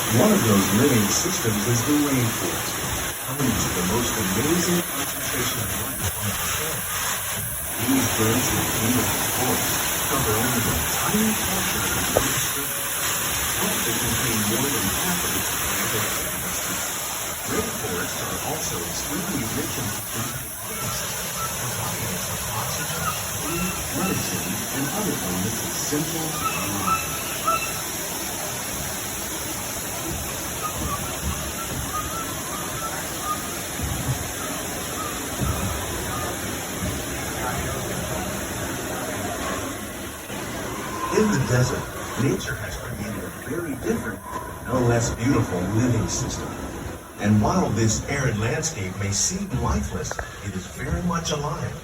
One of those living systems is the rainforest, home to the most amazing concentration of life on the planet. These densely beautiful forests cover only a tiny portion of the Earth's surface, but they contain more than half of its planetary atmosphere. Rainforests are also extremely rich in significant ecosystems, providing us with oxygen, food, medicine, and other elements essential to our lives. In the desert, nature has created a very different, no less beautiful living system. And while this arid landscape may seem lifeless, it is very much alive.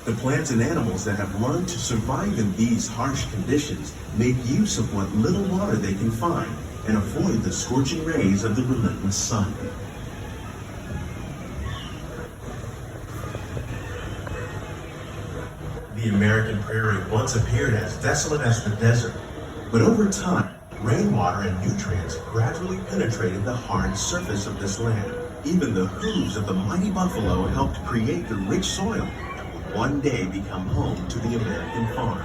The plants and animals that have learned to survive in these harsh conditions make use of what little water they can find and avoid the scorching rays of the relentless sun. The American prairie once appeared as desolate as the desert, but over time, rainwater and nutrients gradually penetrated the hard surface of this land. Even the hooves of the mighty buffalo helped create the rich soil that would one day become home to the American farm.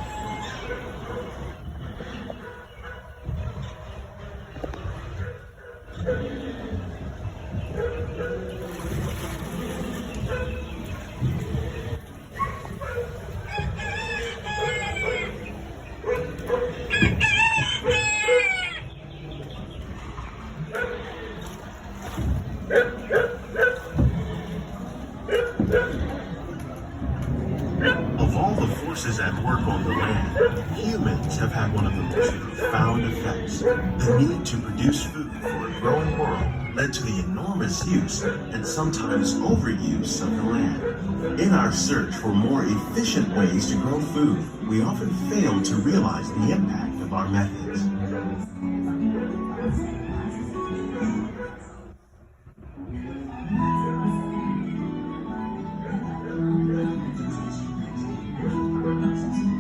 Of all the forces at work on the land, humans have had one of the most profound effects. The need to produce food for a growing world led to the enormous use and sometimes overuse of the land. In our search for more efficient ways to grow food, we often fail to realize the impact of our methods.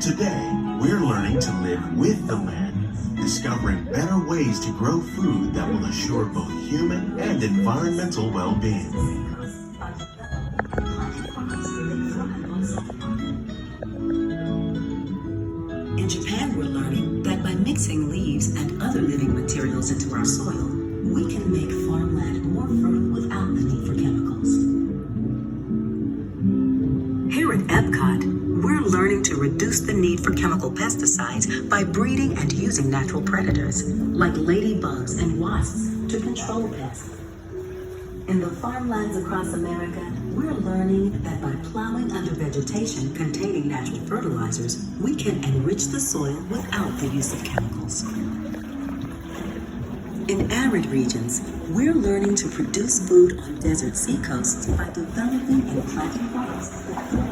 Today, we're learning to live with the land, discovering better ways to grow food that will assure both human and environmental well-being. In Japan, we're learning that by mixing leaves and other living materials into our soil, we can make farmland more fertile without the need for chemicals. Here at Epcot, we're learning to reduce the need for chemical pesticides by breeding and using natural predators, like ladybugs and wasps, to control pests. In the farmlands across America, we're learning that by plowing under vegetation containing natural fertilizers, we can enrich the soil without the use of chemicals. In arid regions, we're learning to produce food on desert seacoasts by developing and planting crops that fill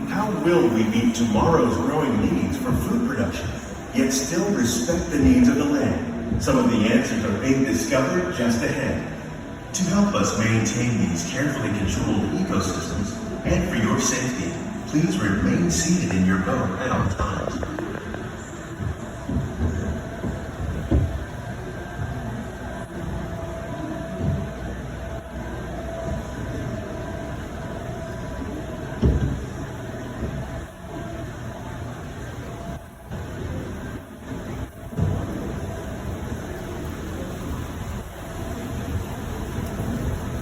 How will we meet tomorrow's growing needs for food production, yet still respect the needs of the land? Some of the answers are being discovered just ahead. To help us maintain these carefully controlled ecosystems, and for your safety, please remain seated in your boat at all times.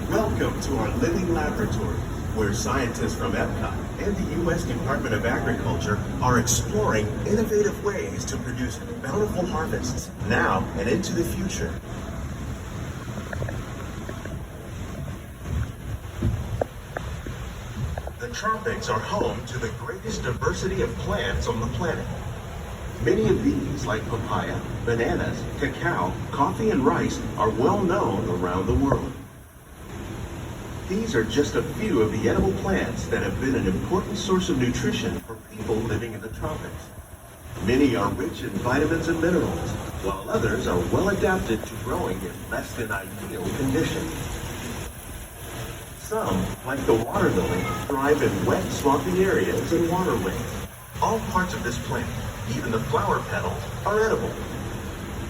Welcome to our living laboratory, where scientists from Epcot and the U.S. Department of Agriculture are exploring innovative ways to produce bountiful harvests now and into the future. The tropics are home to the greatest diversity of plants on the planet. Many of these, like papaya, bananas, cacao, coffee, and rice, are well known around the world. These are just a few of the edible plants that have been an important source of nutrition for people living in the tropics. Many are rich in vitamins and minerals, while others are well adapted to growing in less than ideal conditions. Some, like the water lily, thrive in wet, swampy areas and waterways. All parts of this plant, Even the flower petals are edible.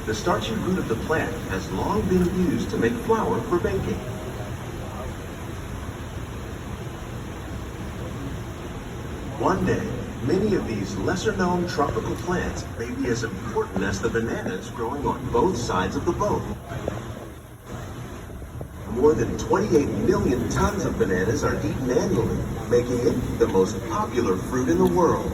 The starchy root of the plant has long been used to make flour for baking. One day, many of these lesser-known tropical plants may be as important as the bananas growing on both sides of the boat. More than 28 million tons of bananas are eaten annually, making it the most popular fruit in the world.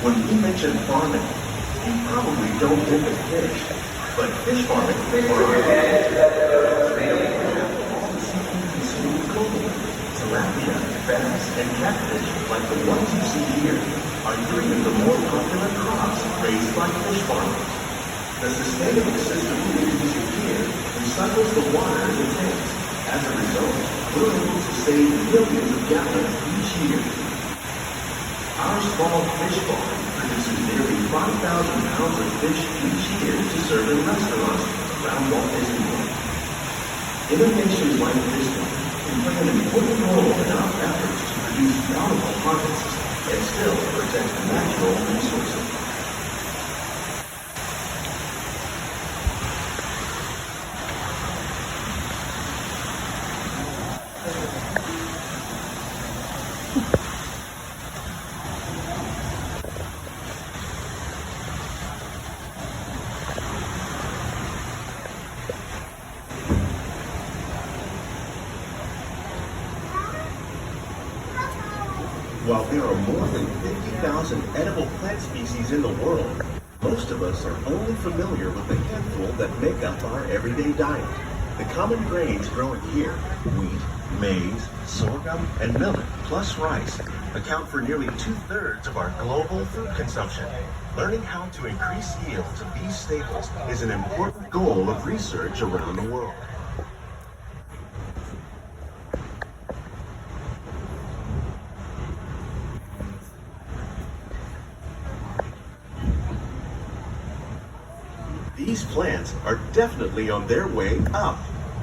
When we mention farming, you probably don't think of fish, but fish farming for our consumed globally. Tilapia, bass, and catfish, like the ones you see here, are three of the more popular crops raised by fish farmers. The sustainable system we're using here recycles the water in the tanks. As a result, we're able to save millions of gallons each year. Our small fish farm produces nearly 5,000 pounds of fish each year to serve in restaurants around Walt Disney World. Innovations like this one can play an important role in our efforts to produce bountiful harvests and still protect natural resources. While there are more than 50,000 edible plant species in the world, most of us are only familiar with the handful that make up our everyday diet. The common grains growing here, wheat, maize, sorghum, and millet, plus rice, account for nearly 2/3 of our global food consumption. Learning how to increase yields of these staples is an important goal of research around the world. These plants are definitely on their way up.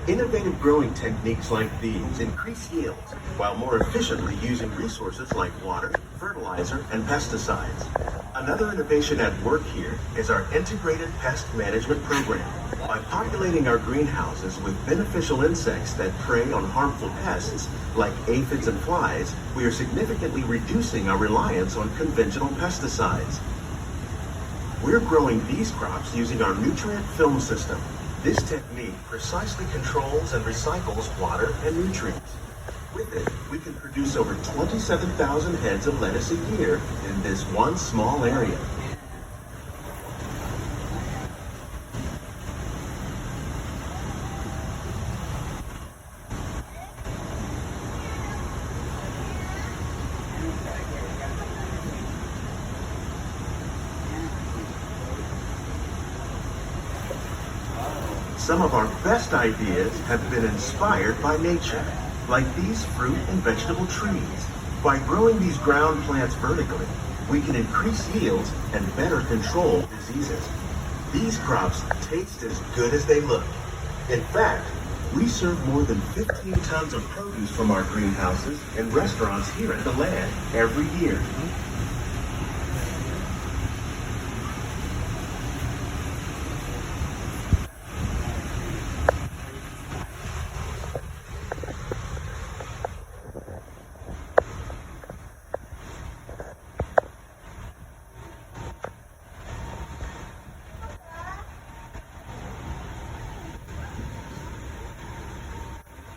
Innovative growing techniques like these increase yields while more efficiently using resources like water, fertilizer, and pesticides. Another innovation at work here is our integrated pest management program. By populating our greenhouses with beneficial insects that prey on harmful pests like aphids and flies, we are significantly reducing our reliance on conventional pesticides. We're growing these crops using our nutrient film system. This technique precisely controls and recycles water and nutrients. With it, we can produce over 27,000 heads of lettuce a year in this one small area. Some of our best ideas have been inspired by nature, like these fruit and vegetable trees. By growing these ground plants vertically, we can increase yields and better control diseases. These crops taste as good as they look. In fact, we serve more than 15 tons of produce from our greenhouses in restaurants here in the land every year.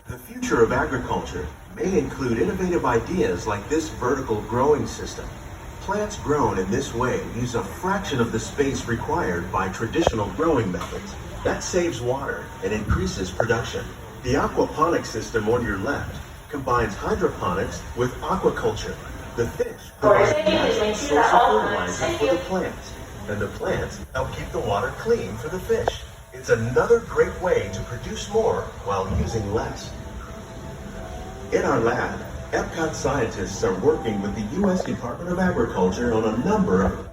The future of agriculture may include innovative ideas like this vertical growing system. Plants grown in this way use a fraction of the space required by traditional growing methods. That saves water and increases production. The aquaponics system on your left combines hydroponics with aquaculture. The fish provide a source of fertilizer for the plants, and the plants help keep the water clean for the fish. It's another great way to produce more while using less. In our lab, Epcot scientists are working with the U.S. Department of Agriculture on a number of